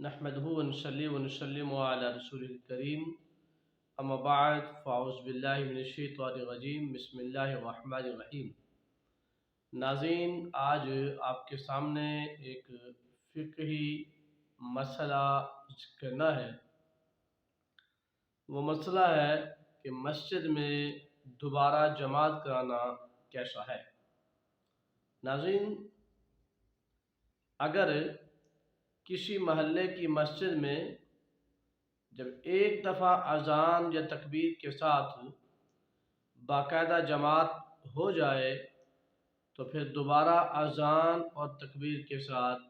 نحمده ونصلي ونسلم على رسول الكريم اما بعد فاعوذ باللہ من الشیطان الرجیم بسم اللہ الرحمن الرحیم۔ ناظرین، آج آپ کے سامنے ایک فقہی مسئلہ کرنا ہے۔ وہ مسئلہ ہے کہ مسجد میں دوبارہ جماعت کرانا کیسا ہے۔ ناظرین، اگر کسی محلے کی مسجد میں جب ایک دفعہ اذان یا تکبیر کے ساتھ باقاعدہ جماعت ہو جائے تو پھر دوبارہ اذان اور تکبیر کے ساتھ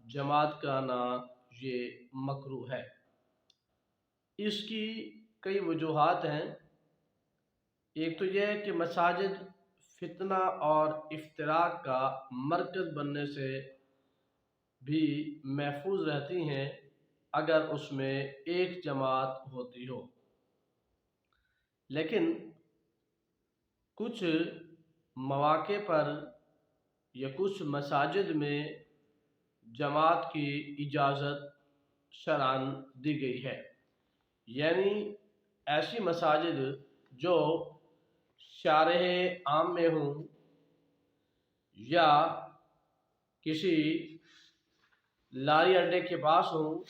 جماعت کرانا یہ مکروہ ہے۔ اس کی کئی وجوہات ہیں۔ ایک تو یہ ہے کہ مساجد فتنہ اور افتراق کا مرکز بننے سے بھی محفوظ رہتی ہیں اگر اس میں ایک جماعت ہوتی ہو، لیکن کچھ مواقع پر یا کچھ مساجد میں جماعت کی اجازت شرعاً دی گئی ہے، یعنی ایسی مساجد جو شارع عام میں ہوں یا کسی لاری اڈے کے پاس ہوں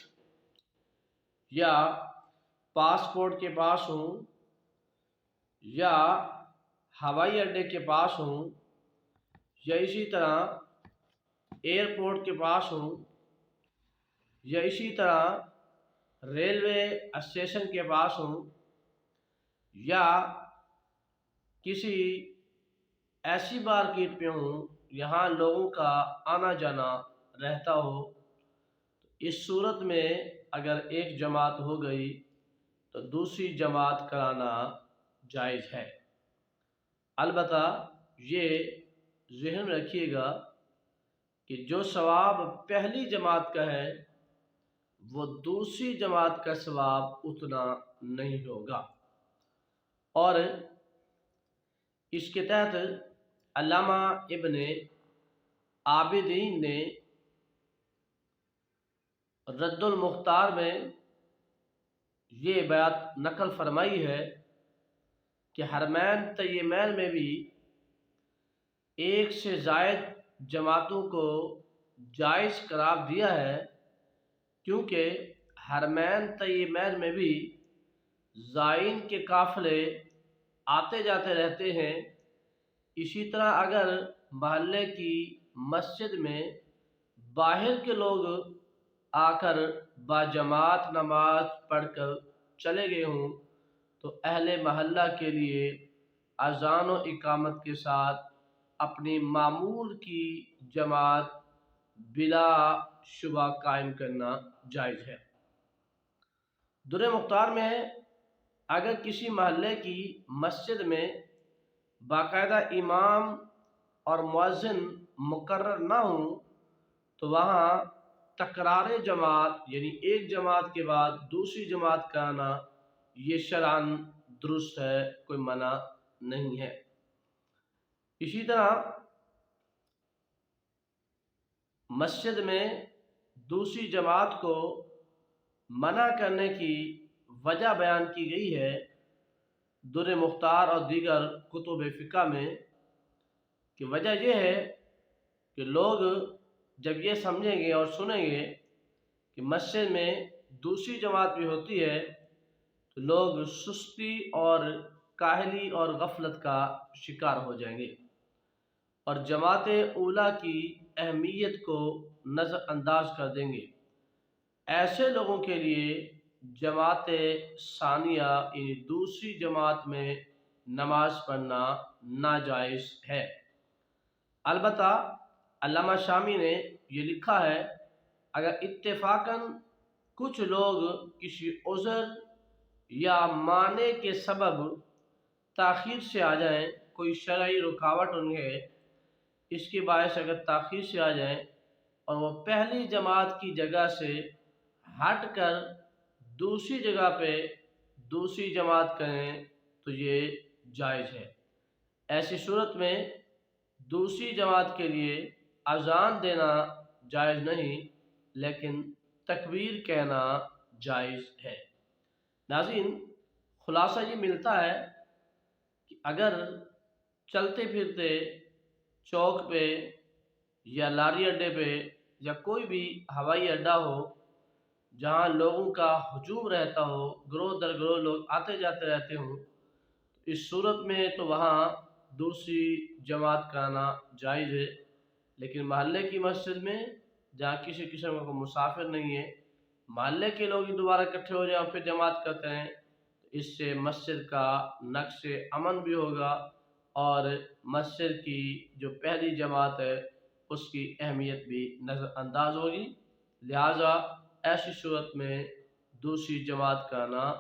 یا پاسپورٹ کے پاس ہوں یا ہوائی اڈے کے پاس ہوں یا اسی طرح ایئرپورٹ کے پاس ہوں یا اسی طرح ریلوے اسٹیشن کے پاس ہوں یا کسی ایسی مارکیٹ میں ہوں یہاں لوگوں کا آنا جانا رہتا ہو، اس صورت میں اگر ایک جماعت ہو گئی تو دوسری جماعت کرانا جائز ہے۔ البتہ یہ ذہن میں رکھیے گا کہ جو ثواب پہلی جماعت کا ہے وہ دوسری جماعت کا ثواب اتنا نہیں ہوگا۔ اور اس کے تحت علامہ ابن عابدین نے رد المختار میں یہ بات نقل فرمائی ہے کہ حرمین طیبین میں بھی ایک سے زائد جماعتوں کو جائز قرار دیا ہے، کیونکہ حرمین طیبین میں بھی زائرین کے قافلے آتے جاتے رہتے ہیں۔ اسی طرح اگر محلے کی مسجد میں باہر کے لوگ آ کر باجماعت نماز پڑھ کر چلے گئے ہوں تو اہل محلہ کے لیے اذان و اقامت کے ساتھ اپنی معمول کی جماعت بلا شبہ قائم کرنا جائز ہے۔ در مختار میں ہے اگر کسی محلے کی مسجد میں باقاعدہ امام اور مؤذن مقرر نہ ہوں تو وہاں تکرار جماعت یعنی ایک جماعت کے بعد دوسری جماعت کرانا یہ شرعاً درست ہے، کوئی منع نہیں ہے۔ اسی طرح مسجد میں دوسری جماعت کو منع کرنے کی وجہ بیان کی گئی ہے در مختار اور دیگر کتب فقہ میں، کہ وجہ یہ ہے کہ لوگ جب یہ سمجھیں گے اور سنیں گے کہ مسجد میں دوسری جماعت بھی ہوتی ہے تو لوگ سستی اور کاہلی اور غفلت کا شکار ہو جائیں گے اور جماعت اولیٰ کی اہمیت کو نظر انداز کر دیں گے۔ ایسے لوگوں کے لیے جماعت ثانیہ یعنی دوسری جماعت میں نماز پڑھنا ناجائز ہے۔ البتہ علامہ شامی نے یہ لکھا ہے اگر اتفاقاً کچھ لوگ کسی عذر یا مانع کے سبب تاخیر سے آ جائیں، کوئی شرعی رکاوٹ انہیں اس کے باعث اگر تاخیر سے آ جائیں اور وہ پہلی جماعت کی جگہ سے ہٹ کر دوسری جگہ پہ دوسری جماعت کریں تو یہ جائز ہے۔ ایسی صورت میں دوسری جماعت کے لیے اذان دینا جائز نہیں، لیکن تکبیر کہنا جائز ہے۔ ناظرین، خلاصہ یہ ملتا ہے کہ اگر چلتے پھرتے چوک پہ یا لاری اڈے پہ یا کوئی بھی ہوائی اڈہ ہو جہاں لوگوں کا ہجوم رہتا ہو، گروہ در گروہ لوگ آتے جاتے رہتے ہوں، اس صورت میں تو وہاں دوسری جماعت کا آنا جائز ہے۔ لیکن محلے کی مسجد میں جہاں کسی قسم کا مسافر نہیں ہے، محلے کے لوگ دوبارہ اکٹھے ہو جائیں اور پھر جماعت کرتے ہیں، تو اس سے مسجد کا نقش امن بھی ہوگا اور مسجد کی جو پہلی جماعت ہے اس کی اہمیت بھی نظر انداز ہوگی۔ لہٰذا ایسی صورت میں دوسری جماعت کا آنا